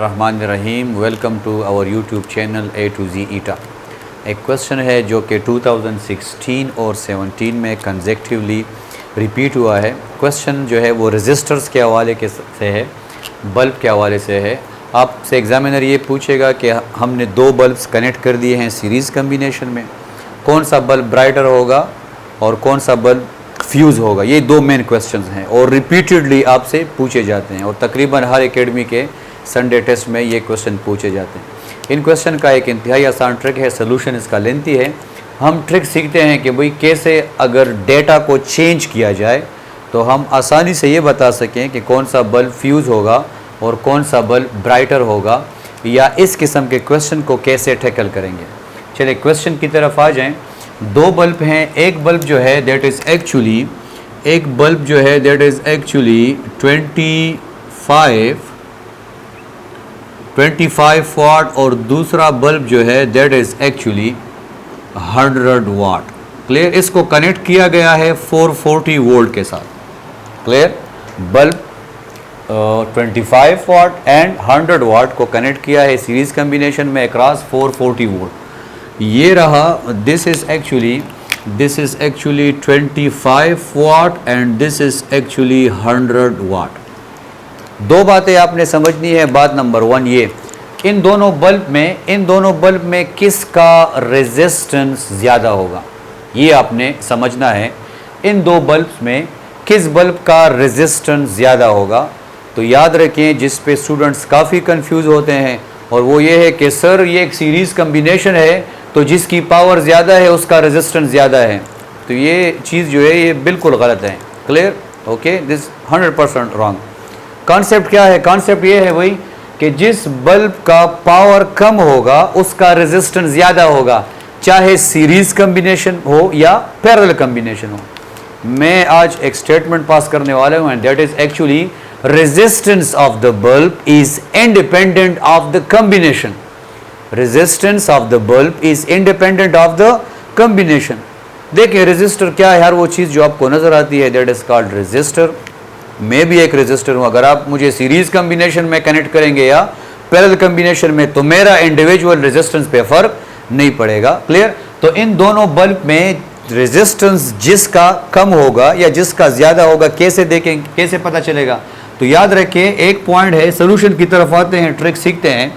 Rahman Rahim. Welcome to our YouTube channel A to Z ईटा। एक question है जो कि 2016 और 17 में कंसेक्टिवली रिपीट हुआ है। क्वेश्चन जो है वो रेजिस्टर्स के हवाले के से है, बल्ब के हवाले से है। आपसे एग्जामिनर ये पूछेगा कि हमने दो बल्ब्स कनेक्ट कर दिए हैं सीरीज़ कम्बिनेशन में, कौन सा बल्ब ब्राइटर होगा और कौन सा बल्ब फ्यूज़ होगा। ये दो मेन क्वेश्चंस हैं और रिपीटेडली आपसे पूछे जाते हैं और तकरीबन हर एकेडमी के संडे टेस्ट में ये क्वेश्चन पूछे जाते हैं। इन क्वेश्चन का एक इंतहाई आसान ट्रिक है, सोल्यूशन इसका लेंथी है। हम ट्रिक सीखते हैं कि भाई कैसे अगर डेटा को चेंज किया जाए तो हम आसानी से ये बता सकें कि कौन सा बल्ब फ्यूज़ होगा और कौन सा बल्ब ब्राइटर होगा, या इस किस्म के क्वेश्चन को कैसे टैकल करेंगे। चलिए क्वेश्चन की तरफ आ जाएं। दो बल्ब हैं, एक बल्ब जो है दैट इज़ एक्चुअली 25 वाट और दूसरा बल्ब जो है that is actually 100 watt. Clear. इसको कनेक्ट किया गया है 440 वोल्ट के साथ। Clear. Bulb 25 watt and 100 watt को कनेक्ट किया है सीरीज़ कम्बिनेशन में अक्रॉस 440 वोल्ट। ये रहा, this is actually 25 watt and this is actually 100 watt. दो बातें आपने समझनी है। बात नंबर 1 ये, इन दोनों बल्ब में किसका रेजिस्टेंस ज़्यादा होगा, ये आपने समझना है। इन दो बल्ब्स में किस बल्ब का रेजिस्टेंस ज़्यादा होगा। तो याद रखें, जिस पे स्टूडेंट्स काफ़ी कंफ्यूज होते हैं और वो ये है कि सर ये एक सीरीज़ कम्बिनेशन है तो जिसकी पावर ज़्यादा है उसका रेजिस्टेंस ज़्यादा है। तो ये चीज़ जो है ये बिल्कुल गलत है। Clear. Okay, this 100% wrong. Concept क्या है? कॉन्सेप्ट ये है भाई कि जिस बल्ब का पावर कम होगा उसका रेजिस्टेंस ज़्यादा होगा, चाहे सीरीज़ कम्बिनेशन हो या पैरेलल कम्बिनेशन हो। मैं आज एक स्टेटमेंट पास करने वाला हूँ and that is actually resistance of the bulb is independent of the combination. Resistance of the bulb is independent of the combination. देखिए रेजिस्टर क्या है, हर वो चीज़ जो आपको नज़र आती है दैट इज़ कॉल्ड रेजिस्टर। मैं भी एक रेजिस्टर हूँ। अगर आप मुझे सीरीज़ कम्बिनेशन में कनेक्ट करेंगे या पैरेलल कम्बिनेशन में तो मेरा इंडिविजुअल रेजिस्टेंस पे फ़र्क नहीं पड़ेगा। क्लियर। तो इन दोनों बल्ब में रेजिस्टेंस जिसका कम होगा या जिसका ज़्यादा होगा कैसे देखें, कैसे पता चलेगा। तो याद रखें, एक पॉइंट है, सोल्यूशन की तरफ आते हैं, ट्रिक सीखते हैं।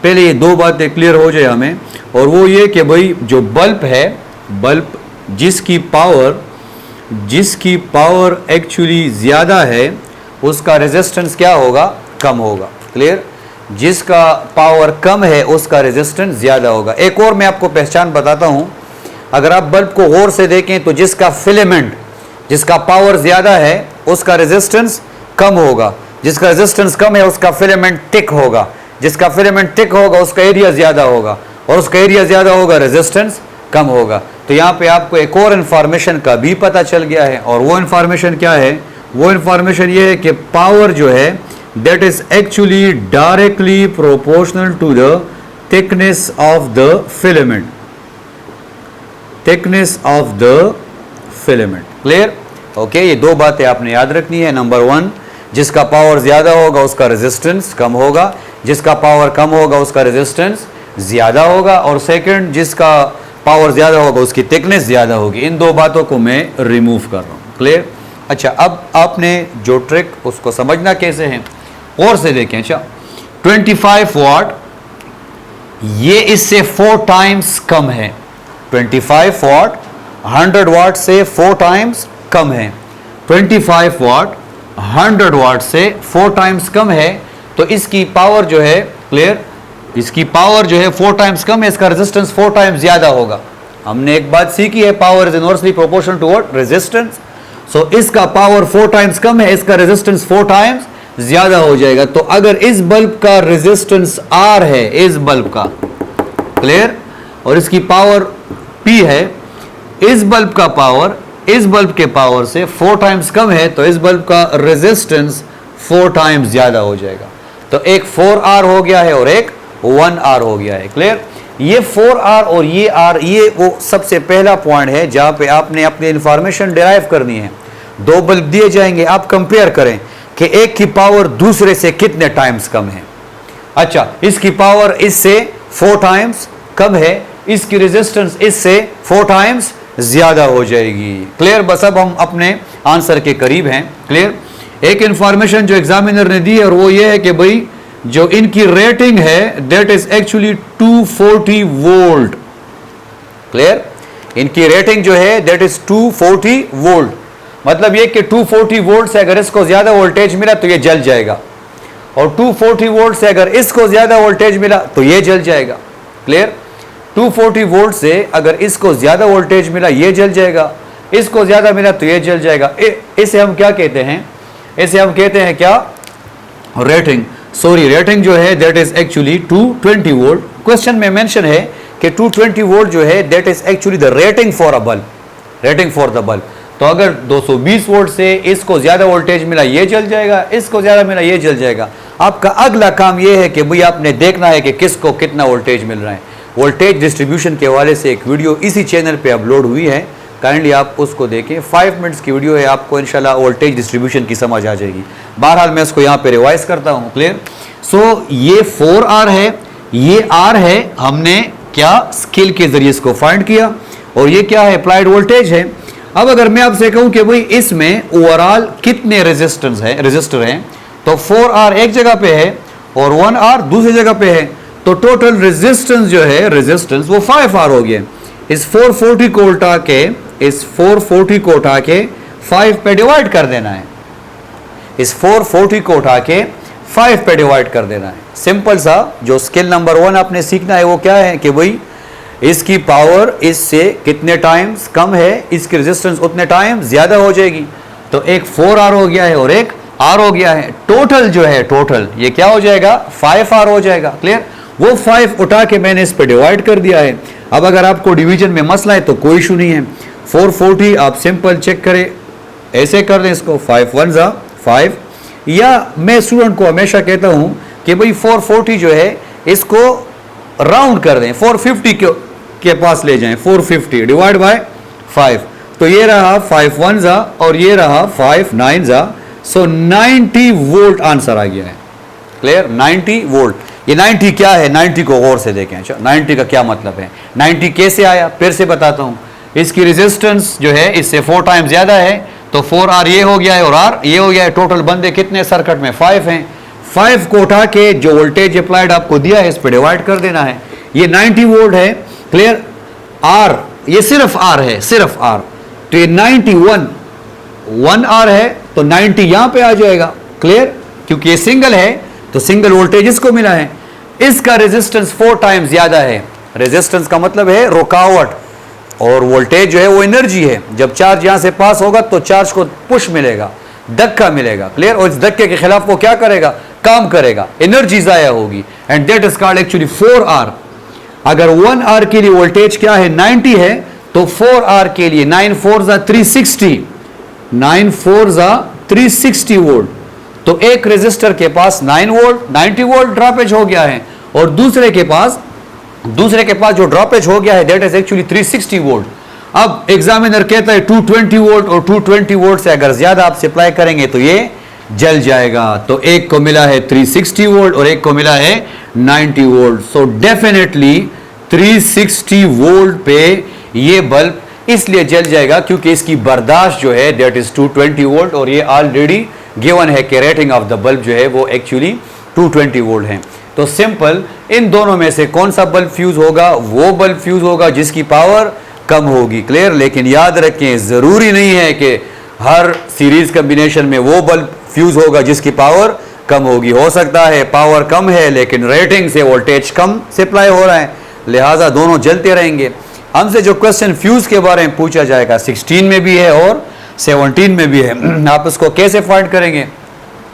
पहले ये दो बातें क्लियर हो जाए हमें, और वो ये कि भाई जो बल्ब है, बल्ब जिसकी पावर एक्चुअली ज़्यादा है उसका रेजिस्टेंस क्या होगा, कम होगा। क्लियर। जिसका पावर कम है उसका रेजिस्टेंस ज़्यादा होगा। एक और मैं आपको पहचान बताता हूँ। अगर आप बल्ब को गौर से देखें तो जिसका फिलेमेंट, जिसका पावर ज़्यादा है उसका रेजिस्टेंस कम होगा, जिसका रेजिस्टेंस कम है उसका फिलेमेंट थिक होगा, जिसका फिलेमेंट थिक होगा उसका एरिया ज़्यादा होगा, और उसका एरिया ज़्यादा होगा रेजिस्टेंस कम होगा। तो यहाँ पे आपको एक और इन्फॉर्मेशन का भी पता चल गया है, और वो इन्फॉर्मेशन क्या है? वो इन्फॉर्मेशन ये है कि पावर जो है that is actually directly proportional to the thickness of the filament. Thickness of the filament. Clear. Okay, ये दो बातें आपने याद रखनी है। नंबर 1, जिसका पावर ज़्यादा होगा उसका रेजिस्टेंस कम होगा, जिसका पावर कम होगा उसका रेजिस्टेंस ज़्यादा होगा, और सेकंड, जिसका पावर ज़्यादा होगा उसकी थिकनेस ज़्यादा होगी। इन दो बातों को मैं रिमूव कर रहा हूँ। क्लियर। अच्छा, अब आपने जो ट्रिक उसको समझना कैसे है, और से देखें। अच्छा, 25 वाट ये इससे 4 टाइम्स कम है। 25 वाट 100 वाट से 4 टाइम्स कम है। 25 वाट 100 वाट से 4 टाइम्स कम है, तो इसकी पावर जो है, क्लियर, इसकी पावर जो है 4 टाइम्स कम है, इसका रेजिस्टेंस 4 टाइम्स ज़्यादा होगा। हमने एक बात सीखी है, power is inversely proportional to what, resistance. So इसका पावर 4 टाइम्स कम है, इसका रेजिस्टेंस 4 टाइम्स ज़्यादा हो जाएगा। तो अगर इस बल्ब का रेजिस्टेंस R है, इस बल्ब का, क्लियर, और इसकी पावर P है, इस बल्ब का पावर इस बल्ब के पावर से 4 टाइम्स कम है, तो इस बल्ब का रेजिस्टेंस 4 टाइम्स ज़्यादा हो जाएगा। तो एक 4R हो गया है और एक 1R हो गया है। क्लियर। ये 4R और ये R, ये वो सबसे पहला पॉइंट है जहाँ पे आपने अपनी इंफॉर्मेशन डिराइव करनी है। दो बल्ब दिए जाएंगे, आप कंपेयर करें कि एक की पावर दूसरे से कितने टाइम्स कम है। अच्छा, इसकी पावर इससे 4 टाइम्स कम है, इसकी रेजिस्टेंस इससे 4 टाइम्स ज्यादा हो जाएगी। क्लियर? बस अब हम अपने आंसर के करीब हैं। क्लियर? एक इंफॉर्मेशन जो एग्जामिनर ने दी है और वो ये है कि भाई जो इनकी रेटिंग है that is actually 240 volt. Clear? इनकी रेटिंग जो है दैट इज 240 वोल्ट। मतलब ये कि 240 वोल्ट से अगर इसको ज्यादा वोल्टेज मिला तो ये जल जाएगा, और 240 वोल्ट से अगर इसको ज्यादा वोल्टेज मिला तो ये जल जाएगा। क्लियर? 240 वोल्ट से अगर इसको ज्यादा वोल्टेज मिला ये जल जाएगा, इसको ज्यादा मिला तो ये जल जाएगा। इसे हम क्या कहते हैं? इसे हम कहते हैं क्या? रेटिंग। सॉरी, रेटिंग जो है that is actually 220 volt. Question में मेंशन है कि 220 वोल्ट जो है that is actually the rating for a bulb, rating for the bulb. तो अगर 220 वोल्ट से इसको ज्यादा वोल्टेज मिला ये जल जाएगा, इसको ज्यादा मिला ये जल जाएगा। आपका अगला काम ये है कि भाई आपने देखना है कि किसको कितना वोल्टेज मिल रहा है। वोल्टेज डिस्ट्रीब्यूशन के हवाले से एक वीडियो इसी चैनल पे अपलोड हुई है, काइंडली आप उसको देखें। 5 मिनट्स की वीडियो है, आपको इंशाल्लाह वोल्टेज डिस्ट्रीब्यूशन की समझ आ जाएगी। बहरहाल मैं इसको यहाँ पे रिवाइज करता हूँ। क्लियर? सो ये 4R है, ये R है, हमने क्या स्केल के जरिए इसको फाइंड किया, और ये क्या है? अप्लाइड वोल्टेज है। अब अगर मैं आपसे कहूं कि भाई इसमें ओवरऑल कितने रजिस्टर हैं, तो 4R एक जगह पे है और 1R दूसरी जगह पे है, तो टोटल रेजिस्टेंस जो है रेजिस्टेंस वो 5R हो गया। इस 440 को उठा के, इस 440 को उठा के 5 पे डिवाइड कर देना है। इस 440 को उठा के 5 पे डिवाइड कर देना है। सिंपल सा। जो स्किल नंबर 1 आपने सीखना है वो क्या है कि भाई इसकी पावर इससे कितने टाइम्स कम है, इसकी रेजिस्टेंस उतने टाइम ज्यादा हो जाएगी। तो एक 4R हो गया है और एक R हो गया है। टोटल जो है, टोटल ये क्या हो जाएगा? 5R हो जाएगा। क्लियर? वो 5 उठा के मैंने इस पे डिवाइड कर दिया है। अब अगर आपको डिवीजन में मसला है तो कोई इशू नहीं है। 440 आप सिंपल चेक करें, ऐसे कर दें इसको, 5 1 जा 5, या मैं स्टूडेंट को हमेशा कहता हूं कि भाई 440 जो है इसको राउंड कर दें, 450 के पास ले जाएं। 450 डिवाइड बाय 5, तो ये रहा 5 1 जा और ये रहा 5 9 जा। सो 90 वोल्ट आंसर आ गया है। क्लियर? 90 वोल्ट। ये 90 क्या है? 90 को गौर से देखें। अच्छा, 90 का क्या मतलब है? 90 कैसे आया? फिर से बताता हूं। इसकी रेजिस्टेंस जो है इससे 4 टाइम ज्यादा है, तो 4R ये हो गया है और R ये हो गया है। टोटल बंदे कितने सर्किट में? 5 हैं। 5 को उठा के जो वोल्टेज अप्लाइड आपको दिया है इस पे डिवाइड कर देना है। ये 90 वोल्ट है। क्लियर? R ये सिर्फ R है, सिर्फ R, तो ये 91 1R है, तो 90 यहां पे आ जाएगा। क्लियर? क्योंकि ये सिंगल है तो सिंगल वोल्टेज इसको मिला है। इसका रेजिस्टेंस 4 टाइम ज्यादा है। रेजिस्टेंस का मतलब है रुकावट, और वोल्टेज जो है वो एनर्जी है। जब चार्ज यहां से पास होगा तो चार्ज को पुश मिलेगा, धक्का मिलेगा। क्लियर? और इस धक्के के खिलाफ वो क्या करेगा? काम करेगा, एनर्जी जाया होगी, and that is called actually 4R। अगर 1R के लिए वोल्टेज क्या है? 90 है, तो 4R के लिए 9 4 जा 360, 9 4 जा 360 वोल्ट। तो एक रेजिस्टर के पास 9 वोल्ट 90 वोल्ट ड्रॉपेज हो गया है, और दूसरे के पास जो ड्रॉपेज हो गया है दैट इज एक्चुअली 360 वोल्ट। अब एग्जामिनर कहता है 220 वोल्ट, और 220 वोल्ट से अगर ज्यादा आप सप्लाई करेंगे तो ये जल जाएगा। तो एक को मिला है 360 वोल्ट और एक को मिला है 90 वोल्ट। सो डेफिनेटली 360 वोल्ट पे ये बल्ब इसलिए जल जाएगा क्योंकि इसकी बर्दाश्त जो है दैट इज 220 वोल्ट, और ये ऑलरेडी गिवन है कि रेटिंग ऑफ द बल्ब जो है वो एक्चुअली 220 वोल्ट है। तो सिंपल, इन दोनों में से कौन सा बल्ब फ्यूज होगा? वो बल्ब फ्यूज होगा जिसकी पावर कम होगी। क्लियर? लेकिन याद रखें, जरूरी नहीं है कि हर सीरीज कॉम्बिनेशन में वो बल्ब फ्यूज होगा जिसकी पावर कम होगी। हो सकता है पावर कम है लेकिन रेटिंग से वोल्टेज कम सप्लाई हो रहा है, लिहाजा दोनों जलते रहेंगे। हमसे जो क्वेश्चन फ्यूज के बारे में पूछा जाएगा 16 में भी है और 17 में भी है। आप इसको कैसे फाइंड करेंगे?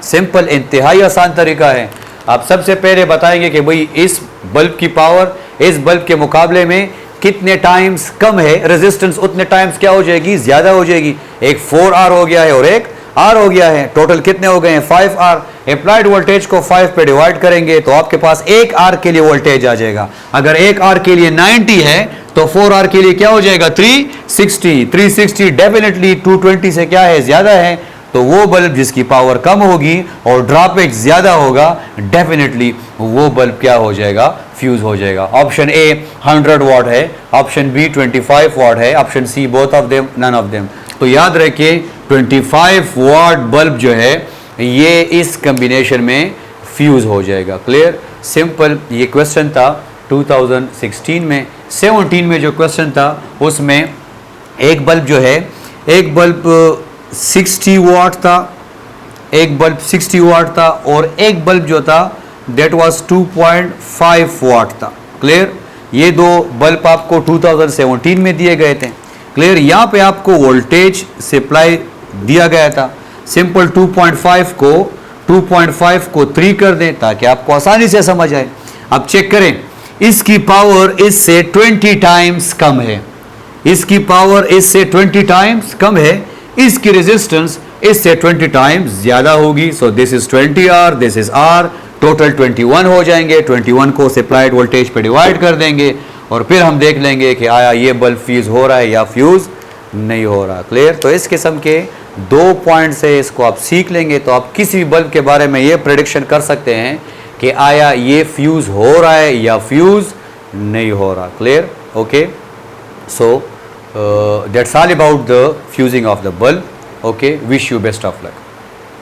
सिंपल, इंतहाई आसान तरीका है। आप सबसे पहले बताएंगे कि भाई इस बल्ब की पावर इस बल्ब के मुकाबले में कितने टाइम्स कम है, रेजिस्टेंस उतने टाइम्स क्या हो जाएगी? ज्यादा हो जाएगी। एक 4R हो गया है और एक R हो गया है। टोटल कितने हो गए हैं? 5R। अप्लाइड वोल्टेज को 5 पे डिवाइड करेंगे तो आपके पास 1R के लिए वोल्टेज आ जाएगा। अगर 1R के लिए 90 है तो 4R के लिए क्या हो जाएगा? 360। 360 डेफिनेटली 220 से क्या है? ज्यादा है, तो वो बल्ब जिसकी पावर कम होगी और ड्रॉपेज ज़्यादा होगा, डेफिनेटली वो बल्ब क्या हो जाएगा, फ्यूज़ हो जाएगा। ऑप्शन ए 100 वाट है, ऑप्शन बी 25 वाट है, option C both of them, none of them. तो याद रखिए 25 वाट बल्ब जो है ये इस कम्बिनेशन में फ्यूज़ हो जाएगा। Clear, simple. ये क्वेश्चन था 2016 में। 17 में जो क्वेश्चन था उसमें एक बल्ब जो है, एक बल्ब 60 वाट था, एक बल्ब 60 वाट था और एक बल्ब जो था दैट वाज 2.5 वाट था। क्लियर, ये दो बल्ब आपको 2017 में दिए गए थे। क्लियर, यहाँ पे आपको वोल्टेज सप्लाई दिया गया था। सिंपल 2.5 को 3 कर दें ताकि आपको आसानी से समझ आए। अब चेक करें, इसकी पावर इससे 20 टाइम्स कम है, इसकी पावर इससे 20 टाइम्स कम है, इसकी रेजिस्टेंस इससे 20 टाइम्स ज्यादा होगी। So this is 20 R, this is R, total 21 हो जाएंगे। 21 को सप्लाइड वोल्टेज पे डिवाइड कर देंगे और फिर हम देख लेंगे कि आया ये बल्ब फ्यूज हो रहा है या फ्यूज नहीं हो रहा। क्लियर, तो इस किस्म के 2 पॉइंट से इसको आप सीख लेंगे तो आप किसी भी बल्ब के बारे में ये प्रेडिक्शन कर सकते हैं कि आया ये फ्यूज हो रहा है या फ्यूज नहीं हो रहा। Clear, okay. So that's all about the fusing of the bulb. Okay, wish you best of luck.